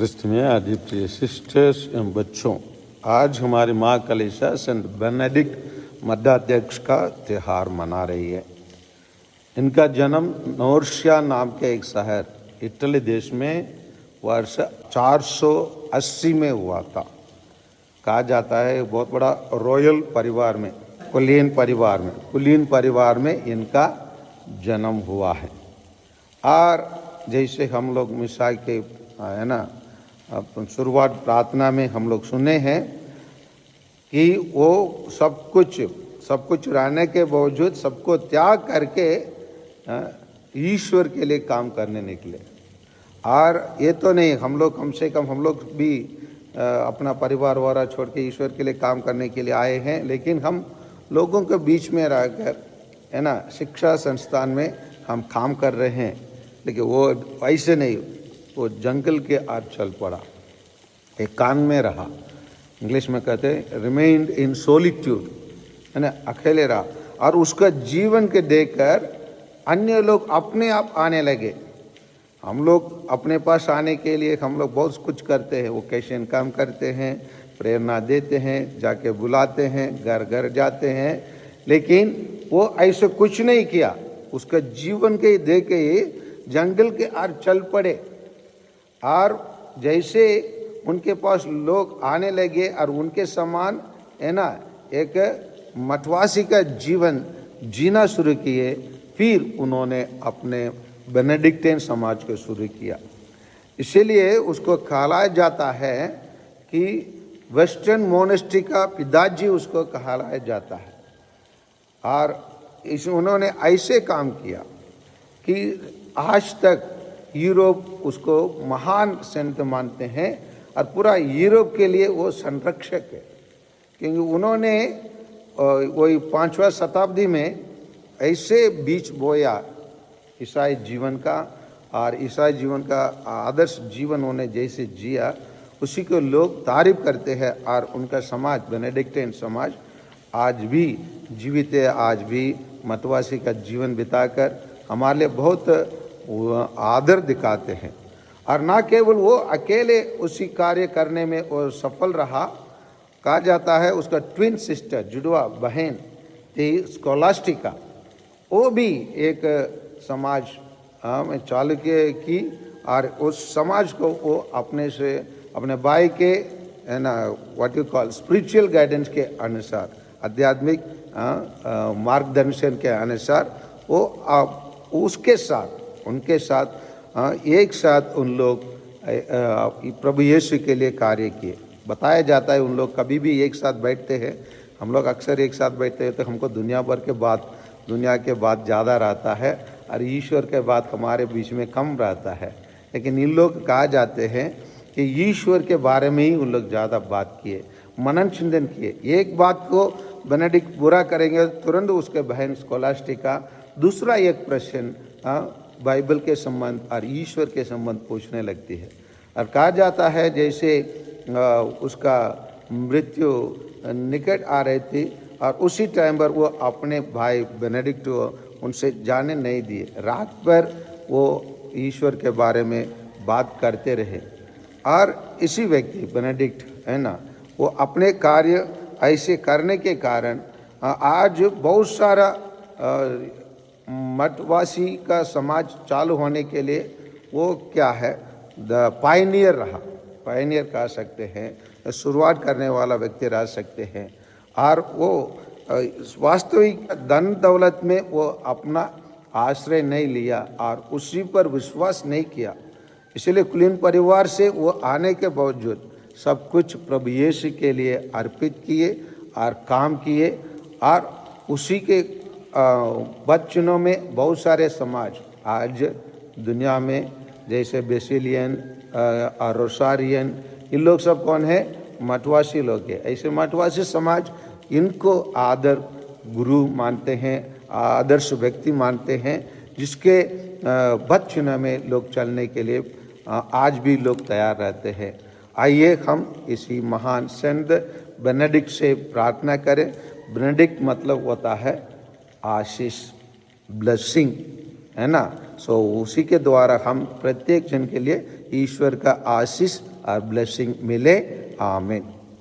क्रिस्त में आदि प्रिय सिस्टर्स एवं बच्चों, आज हमारी माँ कलीसिया सेंट बेनेडिक्ट मध्याध्यक्ष का त्यौहार मना रही है। इनका जन्म नोर्सिया नाम के एक शहर इटली देश में वर्ष 480 में हुआ था। कहा जाता है बहुत बड़ा रॉयल परिवार में, कुलीन परिवार में इनका जन्म हुआ है। और जैसे हम लोग मिसा के है ना शुरुआत प्रार्थना में हम लोग सुने हैं कि वो सब कुछ रहने के बावजूद सबको त्याग करके ईश्वर के लिए काम करने निकले। और ये तो नहीं, हम लोग कम से कम हम लोग भी अपना परिवार वारा छोड़ के ईश्वर के लिए काम करने के लिए आए हैं, लेकिन हम लोगों के बीच में रहकर है ना शिक्षा संस्थान में हम काम कर रहे हैं। लेकिन वो ऐसे नहीं, वो जंगल के आर चल पड़ा, एक कान में रहा। इंग्लिश में कहते हैं रिमेन्ड इन सोलिट्यूड, है ना, अकेले रहा। और उसका जीवन के देखकर अन्य लोग अपने आप आने लगे। हम लोग अपने पास आने के लिए हम लोग बहुत कुछ करते हैं, वोकेशन काम करते हैं, प्रेरणा देते हैं, जाके बुलाते हैं, घर घर जाते हैं, लेकिन वो ऐसे कुछ नहीं किया। उसका जीवन के देख के जंगल के आर चल पड़े। और जैसे उनके पास लोग आने लगे और उनके समान है ना एक मठवासी का जीवन जीना शुरू किए, फिर उन्होंने अपने बेनेडिक्टेन समाज को शुरू किया। इसीलिए उसको कहलाया जाता है कि वेस्टर्न मोनेस्ट्री का पिताजी उसको कहलाया जाता है। और उन्होंने ऐसे काम किया कि आज तक यूरोप उसको महान संत मानते हैं और पूरा यूरोप के लिए वो संरक्षक है, क्योंकि उन्होंने वही 5वीं शताब्दी में ऐसे बीज बोया ईसाई जीवन का। और ईसाई जीवन का आदर्श जीवन उन्होंने जैसे जिया उसी को लोग तारीफ करते हैं। और उनका समाज बेनेडिक्टेन समाज आज भी जीवित है, आज भी मतवासी का जीवन बिताकर हमारे लिए बहुत आदर दिखाते हैं। और ना केवल वो अकेले उसी कार्य करने में वो सफल रहा, कहा जाता है उसका ट्विन सिस्टर जुड़वा बहन थी स्कोलास्टिका, वो भी एक समाज में चालू की। और उस समाज को वो अपने भाई के है ना what you call spiritual guidance के अनुसार, आध्यात्मिक मार्गदर्शन के अनुसार वो उनके साथ एक साथ उन लोग प्रभु यीशु के लिए कार्य किए। बताया जाता है उन लोग कभी भी एक साथ बैठते हैं। हम लोग अक्सर एक साथ बैठते हैं तो हमको दुनिया के बात ज़्यादा रहता है और ईश्वर के बात हमारे बीच में कम रहता है। लेकिन इन लोग कहा जाते हैं कि ईश्वर के बारे में ही उन लोग ज़्यादा बात किए, मनन चिंतन किए। एक बात को बेनेडिक्ट बुरा करेंगे तुरंत उसके बहन स्कोलास्टिका दूसरा एक प्रश्न बाइबल के संबंध और ईश्वर के संबंध पूछने लगती है। और कहा जाता है जैसे उसका मृत्यु निकट आ रही थी और उसी टाइम पर वो अपने भाई बेनेडिक्ट उनसे जाने नहीं दिए। रात भर वो ईश्वर के बारे में बात करते रहे। और इसी व्यक्ति बेनेडिक्ट है ना, वो अपने कार्य ऐसे करने के कारण आज बहुत सारा मठवासी का समाज चालू होने के लिए वो क्या है द पायनियर रहा, पायनियर कह सकते हैं, शुरुआत करने वाला व्यक्ति रह सकते हैं। और वो वास्तविक धन दौलत में वो अपना आश्रय नहीं लिया और उसी पर विश्वास नहीं किया। इसलिए कुलीन परिवार से वो आने के बावजूद सब कुछ प्रभु यीशु के लिए अर्पित किए और काम किए। और उसी के बच्चनों में बहुत सारे समाज आज दुनिया में जैसे बेसिलियन और रोसारियन, इन लोग सब कौन है? मठवासी लोग हैं। ऐसे मठवासी समाज इनको आदर गुरु मानते हैं, आदर्श व्यक्ति मानते हैं, जिसके बच्चनों में लोग चलने के लिए आज भी लोग तैयार रहते हैं। आइए हम इसी महान संत बेनेडिक्ट से प्रार्थना करें। बेनेडिक्ट मतलब होता है आशीष, ब्लेसिंग, है ना। सो उसी के द्वारा हम प्रत्येक जन के लिए ईश्वर का आशीष और ब्लेसिंग मिले। आमीन।